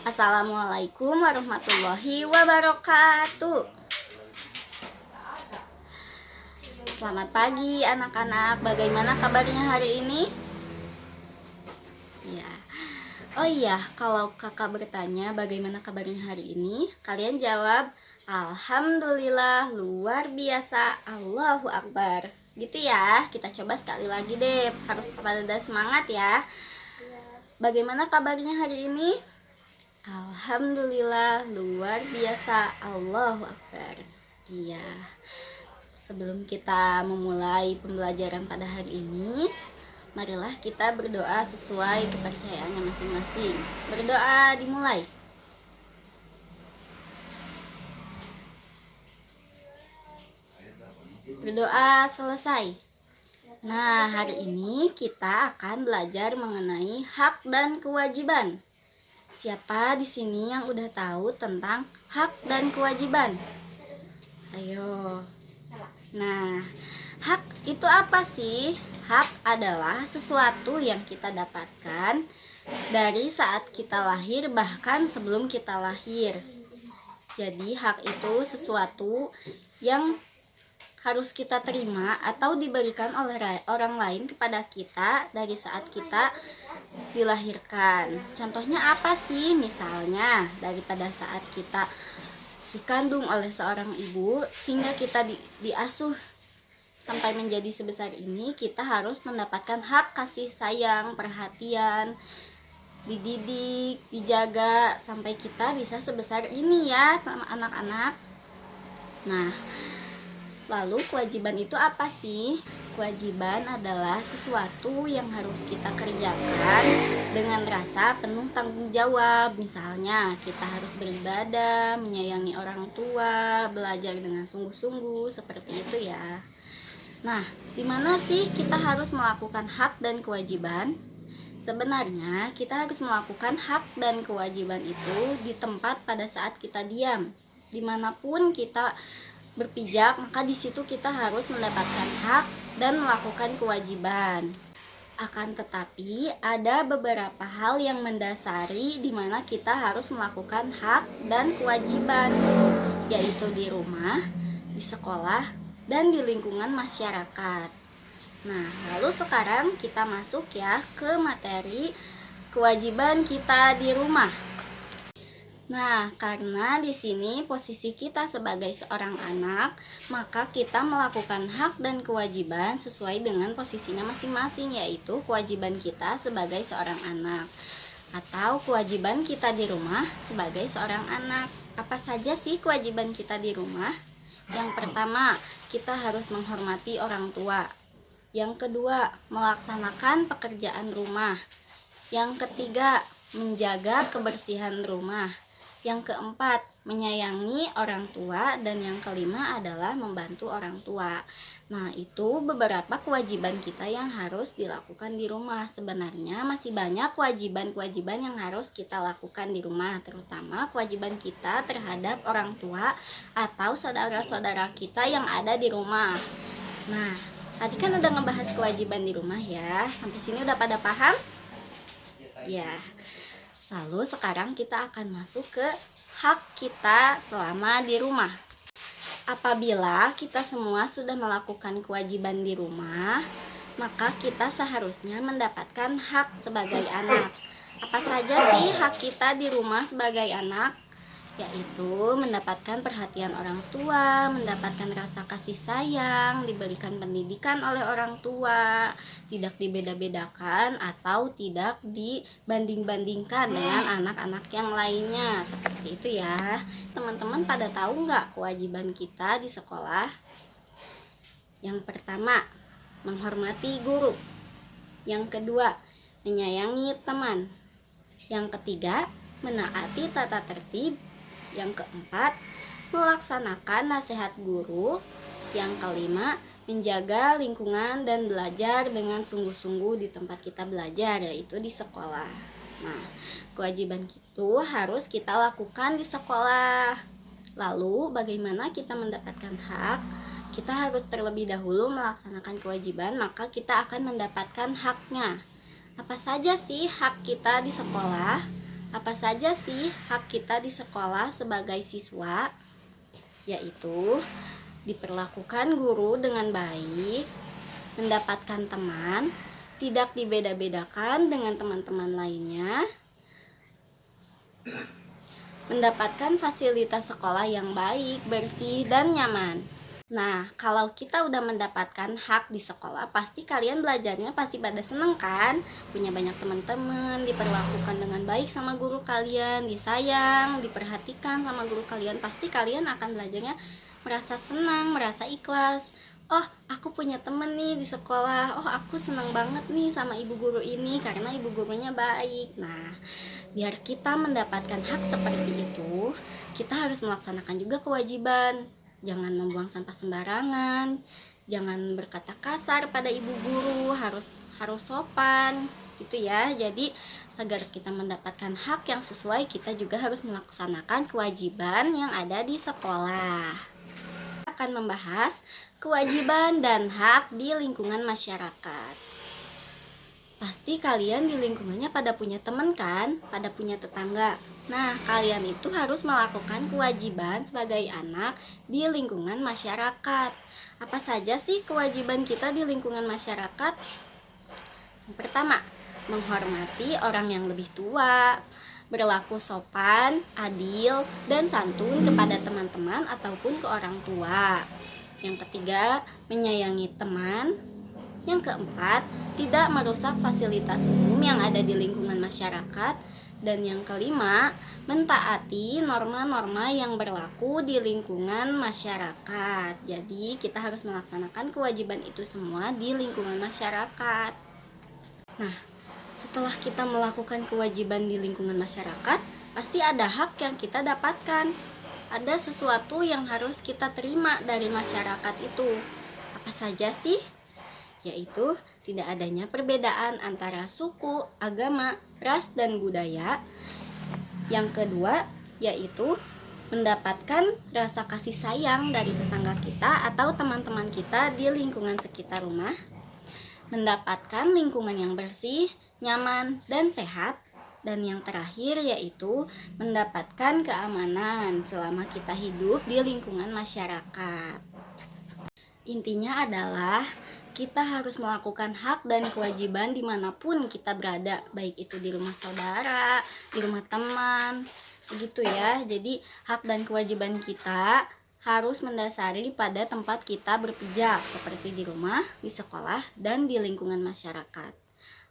Assalamualaikum warahmatullahi wabarakatuh. Selamat pagi anak-anak, bagaimana kabarnya hari ini? Ya. Oh iya, kalau kakak bertanya bagaimana kabarnya hari ini, kalian jawab Alhamdulillah, luar biasa, Allahu Akbar. Gitu ya, kita coba sekali lagi deh, harus pada semangat ya. Bagaimana kabarnya hari ini? Alhamdulillah, luar biasa, Allahu Akbar. Iya. Sebelum kita memulai pembelajaran pada hari ini, marilah kita berdoa sesuai kepercayaannya masing-masing. Berdoa dimulai. Berdoa selesai. Nah, hari ini kita akan belajar mengenai hak dan kewajiban. Siapa di sini yang udah tahu tentang hak dan kewajiban? Ayo. Nah, hak itu apa sih? Hak adalah sesuatu yang kita dapatkan dari saat kita lahir, bahkan sebelum kita lahir. Jadi hak itu sesuatu yang harus kita terima atau diberikan oleh orang lain kepada kita dari saat kita dilahirkan. Contohnya apa sih? Misalnya daripada saat kita dikandung oleh seorang ibu hingga kita diasuh sampai menjadi sebesar ini, kita harus mendapatkan hak kasih sayang, perhatian, dididik, dijaga sampai kita bisa sebesar ini ya anak-anak. Nah, lalu kewajiban itu apa sih? Kewajiban adalah sesuatu yang harus kita kerjakan dengan rasa penuh tanggung jawab. Misalnya kita harus beribadah, menyayangi orang tua, belajar dengan sungguh-sungguh, seperti itu ya. Nah, di mana sih kita harus melakukan hak dan kewajiban? Sebenarnya kita harus melakukan hak dan kewajiban itu di tempat pada saat kita diam. Dimanapun kita berpijak, maka di situ kita harus mendapatkan hak dan melakukan kewajiban. Akan tetapi ada beberapa hal yang mendasari di mana kita harus melakukan hak dan kewajiban, yaitu di rumah, di sekolah, dan di lingkungan masyarakat. Nah, lalu sekarang kita masuk ya ke materi kewajiban kita di rumah. Nah, karena di sini posisi kita sebagai seorang anak, maka kita melakukan hak dan kewajiban sesuai dengan posisinya masing-masing, yaitu kewajiban kita sebagai seorang anak atau kewajiban kita di rumah sebagai seorang anak. Apa saja sih kewajiban kita di rumah? Yang pertama, kita harus menghormati orang tua. Yang kedua, melaksanakan pekerjaan rumah. Yang ketiga, menjaga kebersihan rumah. Yang keempat, menyayangi orang tua. Dan yang kelima adalah membantu orang tua. Nah, itu beberapa kewajiban kita yang harus dilakukan di rumah. Sebenarnya masih banyak kewajiban-kewajiban yang harus kita lakukan di rumah, terutama kewajiban kita terhadap orang tua atau saudara-saudara kita yang ada di rumah. Nah, tadi kan udah ngebahas kewajiban di rumah ya. Sampai sini udah pada paham? Ya. Lalu sekarang kita akan masuk ke hak kita selama di rumah. Apabila kita semua sudah melakukan kewajiban di rumah, maka kita seharusnya mendapatkan hak sebagai anak. Apa saja sih hak kita di rumah sebagai anak? Yaitu mendapatkan perhatian orang tua, mendapatkan rasa kasih sayang, diberikan pendidikan oleh orang tua, tidak dibeda-bedakan atau tidak dibanding-bandingkan dengan anak-anak yang lainnya. Seperti itu ya. Teman-teman pada tahu nggak kewajiban kita di sekolah? Yang pertama, menghormati guru. Yang kedua, menyayangi teman. Yang ketiga, menaati tata tertib. Yang keempat, melaksanakan nasihat guru. Yang kelima, menjaga lingkungan dan belajar dengan sungguh-sungguh di tempat kita belajar, yaitu di sekolah. Nah, kewajiban itu harus kita lakukan di sekolah. Lalu, bagaimana kita mendapatkan hak? Kita harus terlebih dahulu melaksanakan kewajiban, maka kita akan mendapatkan haknya. Apa saja sih hak kita di sekolah? Apa saja sih hak kita di sekolah sebagai siswa? Yaitu diperlakukan guru dengan baik, mendapatkan teman, tidak dibeda-bedakan dengan teman-teman lainnya, mendapatkan fasilitas sekolah yang baik, bersih, dan nyaman. Nah, kalau kita udah mendapatkan hak di sekolah, pasti kalian belajarnya pasti pada seneng kan? Punya banyak teman-teman, diperlakukan dengan baik sama guru kalian, disayang, diperhatikan sama guru kalian. Pasti kalian akan belajarnya merasa senang, merasa ikhlas. Oh, aku punya temen nih di sekolah. Oh, aku senang banget nih sama ibu guru ini karena ibu gurunya baik. Nah, biar kita mendapatkan hak seperti itu, kita harus melaksanakan juga kewajiban. Jangan membuang sampah sembarangan, jangan berkata kasar pada ibu guru, harus sopan gitu ya. Jadi agar kita mendapatkan hak yang sesuai, kita juga harus melaksanakan kewajiban yang ada di sekolah. Kita akan membahas kewajiban dan hak di lingkungan masyarakat. Pasti kalian di lingkungannya pada punya teman kan, pada punya tetangga. Nah, kalian itu harus melakukan kewajiban sebagai anak di lingkungan masyarakat. Apa saja sih kewajiban kita di lingkungan masyarakat? Yang pertama, menghormati orang yang lebih tua, berlaku sopan, adil, dan santun kepada teman-teman ataupun ke orang tua. Yang ketiga, menyayangi teman. Yang keempat, tidak merusak fasilitas umum yang ada di lingkungan masyarakat. Dan yang kelima, mentaati norma-norma yang berlaku di lingkungan masyarakat. Jadi, kita harus melaksanakan kewajiban itu semua di lingkungan masyarakat. Nah, setelah kita melakukan kewajiban di lingkungan masyarakat, pasti ada hak yang kita dapatkan. Ada sesuatu yang harus kita terima dari masyarakat itu. Apa saja sih? Yaitu tidak adanya perbedaan antara suku, agama, ras, dan budaya. Yang kedua, yaitu mendapatkan rasa kasih sayang dari tetangga kita atau teman-teman kita di lingkungan sekitar rumah. Mendapatkan lingkungan yang bersih, nyaman, dan sehat. Dan yang terakhir yaitu mendapatkan keamanan selama kita hidup di lingkungan masyarakat. Intinya adalah kita harus melakukan hak dan kewajiban dimanapun kita berada, baik itu di rumah saudara, di rumah teman, begitu ya. Jadi hak dan kewajiban kita harus mendasari pada tempat kita berpijak, seperti di rumah, di sekolah, dan di lingkungan masyarakat.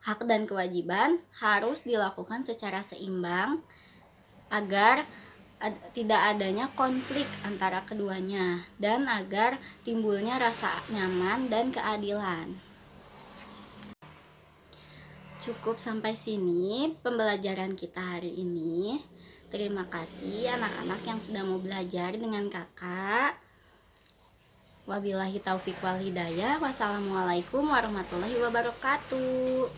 Hak dan kewajiban harus dilakukan secara seimbang agar tidak adanya konflik antara keduanya dan agar timbulnya rasa nyaman dan keadilan. Cukup sampai sini pembelajaran kita hari ini. Terima kasih anak-anak yang sudah mau belajar dengan kakak. Wabillahi taufiq wal hidayah. Wassalamualaikum warahmatullahi wabarakatuh.